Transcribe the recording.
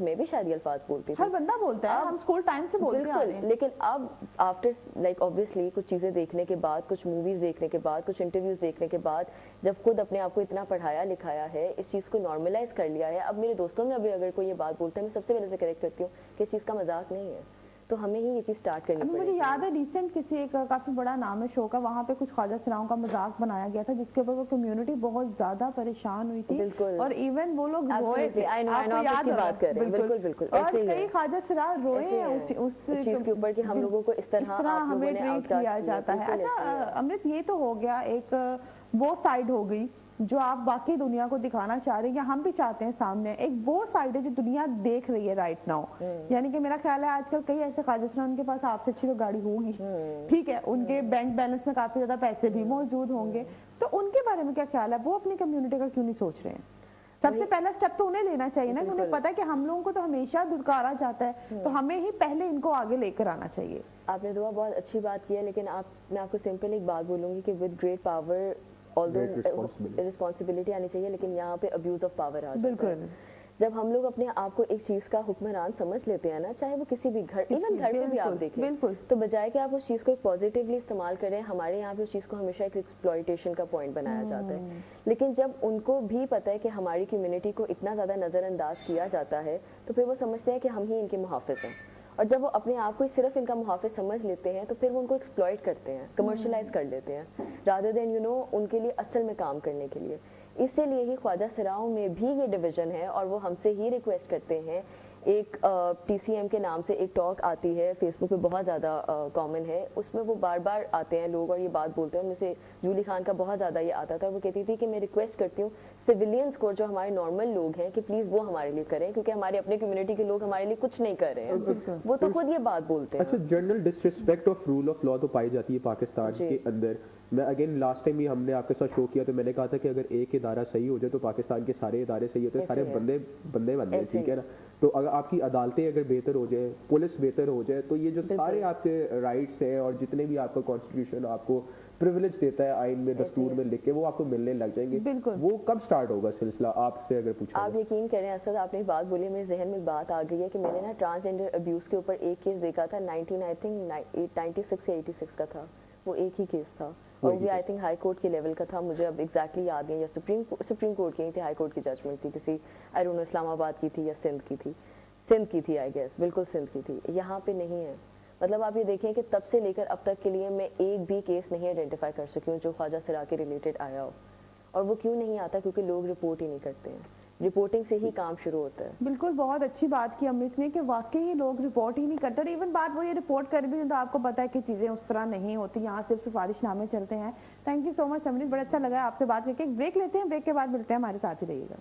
मैं भी शायद ये अल्फाज बोलती थी, हर बंदा बोलता है, हम स्कूल टाइम से बोलते आ रहे हैं। लेकिन अब आफ्टर लाइक ऑब्वियसली कुछ चीज़ें देखने के बाद, कुछ मूवीज़ देखने के बाद, कुछ इंटरव्यूज़ देखने के बाद, जब खुद अपने आप को इतना पढ़ाया लिखाया है, इस चीज़ को नॉर्मलाइज कर लिया है, अब मेरे दोस्तों में अभी अगर कोई ये बात बोलता है, मैं सबसे पहले उसे करेक्ट करती हूँ कि इस चीज़ का मजाक नहीं है। तो हमें ही ये चीज़ स्टार्ट करनी पड़ेगी। मुझे याद है रिसेंट किसी एक काफी बड़ा नाम है शो का, वहाँ पे कुछ ख्वाजा सराओं का मजाक बनाया गया था, जिसके ऊपर वो कम्युनिटी बहुत ज्यादा परेशान हुई थी। बिल्कुल। और इवन वो लोग रोए थे, आपको याद है? बात कर रहे हैं, बिल्कुल बिल्कुल। और कई ख्वाजा सरा रोए हैं उस चीज के ऊपर कि हम लोगों को इस तरह हमें ट्रीट किया जाता है। अच्छा अमृत, ये तो हो गया एक वो साइड हो गई जो आप बाकी दुनिया को दिखाना चाह रहे हैं, या हम भी चाहते हैं सामने। एक वो साइड है जो दुनिया देख रही है राइट नाउ। यानी कि मेरा ख्याल है आजकल कई ऐसे ख्वाजा उनके पास आपसे अच्छी तो गाड़ी होगी, ठीक है, उनके बैंक बैलेंस में काफी ज्यादा पैसे भी मौजूद होंगे, तो उनके बारे में क्या ख्याल है? वो अपनी कम्युनिटी का क्यों नहीं सोच रहे हैं? सबसे पहला स्टेप तो उन्हें लेना चाहिए ना, उन्हें पता है कि हम लोगों को तो हमेशा दुरकारा जाता है, तो हमें ही पहले इनको आगे लेकर आना चाहिए। आपने दुआ बहुत अच्छी बात की है, लेकिन मैं आपको सिंपल एक बात बोलूंगी कि with great power although responsibility आनी चाहिए, लेकिन यहाँ पे अब्यूज ऑफ पावर आ जाता है। जब हम लोग अपने आप को एक चीज का हुक्मरान समझ लेते हैं ना, चाहे वो किसी भी घर, इवन घर में भी आप देखें, तो बजाय कि आप उस चीज को एक पॉजिटिवली इस्तेमाल करें, हमारे यहाँ पे उस चीज को हमेशा एक एक्सप्लॉयटेशन का पॉइंट बनाया जाता है। लेकिन जब उनको भी पता है कि हमारी कम्युनिटी को इतना ज्यादा नजरअंदाज किया जाता है, तो फिर वो समझते हैं कि हम ही इनके मुहाफिज हैं। और जब वो अपने आप को सिर्फ इनका मुहाफिज समझ लेते हैं, तो फिर वो उनको एक्सप्लॉइट करते हैं, कमर्शियलाइज कर लेते हैं, रादर देन उनके लिए असल में काम करने के लिए। इसीलिए ही ख्वाजा सराओं में भी ये डिवीजन है, और वो हमसे ही रिक्वेस्ट करते हैं। एक TCM के नाम से एक टॉक आती है, फेसबुक पे बहुत ज़्यादा कॉमन है, उसमें वो बार बार आते हैं लोग और ये बात बोलते हैं। उनमें से जूली खान का बहुत ज़्यादा ये आता था, वो कहती थी कि मैं रिक्वेस्ट करती हूँ सिविलियंस को, जो हमारे नॉर्मल लोग हैं, कि प्लीज़ वो हमारे लिए करें, क्योंकि हमारे अपने कम्युनिटी के लोग हमारे लिए कुछ नहीं कर रहे हैं। वो तो खुद ये बात बोलते हैं। अच्छा, general disrespect of rule of law तो पाई जाती है पाकिस्तान के अंदर। मैं अगेन लास्ट टाइम ही हमने आपके साथ शो किया तो मैंने कहा था कि अगर एक इदारा सही हो जाए तो पाकिस्तान के सारे इदारे सही होते हैं, सारे बंदे बन जाए, ठीक है ना। तो अगर आपकी अदालतें अगर बेहतर हो जाए, पुलिस बेहतर हो जाए, तो ये जो सारे आपके राइट्स हैं और जितने भी आपका कॉन्स्टिट्यूशन आपको प्रिविलेज देता है आइन में, दस्तूर में लिख के, वो आपको मिलने लग जाएंगे। वो कब स्टार्ट होगा सिलसिला, आपसे अगर पूछा? आप यकीन करें असद, आपने बात बोली, मेरे जहन में बात आ गई है कि मैंने ना ट्रांसजेंडर अब्यूज के ऊपर एक केस देखा था, 1996 या 86 का था, वो एक ही केस था, और वो आई थिंक हाई कोर्ट के लेवल का था, मुझे अब एग्जैक्टली याद नहीं, या सुप्रीम कोर्ट की नहीं थी, हाई कोर्ट की जजमेंट थी, किसी आई डोंट नो इस्लामाबाद की थी या सिंध की थी आई गेस, बिल्कुल सिंध की थी। यहाँ पे नहीं है। मतलब आप ये देखें कि तब से लेकर अब तक के लिए मैं एक भी केस नहीं आइडेंटिफाई कर सकी हूँ जो ख्वाजा सरा के रिलेटेड आया हो। और वो क्यों नहीं आता? क्योंकि लोग रिपोर्ट ही नहीं करते हैं। रिपोर्टिंग से ही काम शुरू होता है। बिल्कुल, बहुत अच्छी बात की अमृत ने कि वाकई लोग रिपोर्ट ही नहीं करते, और इवन बात वो ये रिपोर्ट कर भी तो आपको पता है कि चीजें उस तरह नहीं होती, यहाँ सिर्फ सिफारिशनामे चलते हैं। थैंक यू सो मच अमृत, बड़ा अच्छा लगा आपसे बात करके। एक ब्रेक लेते हैं, ब्रेक के बाद मिलते हैं, हमारे साथ ही रहिएगा।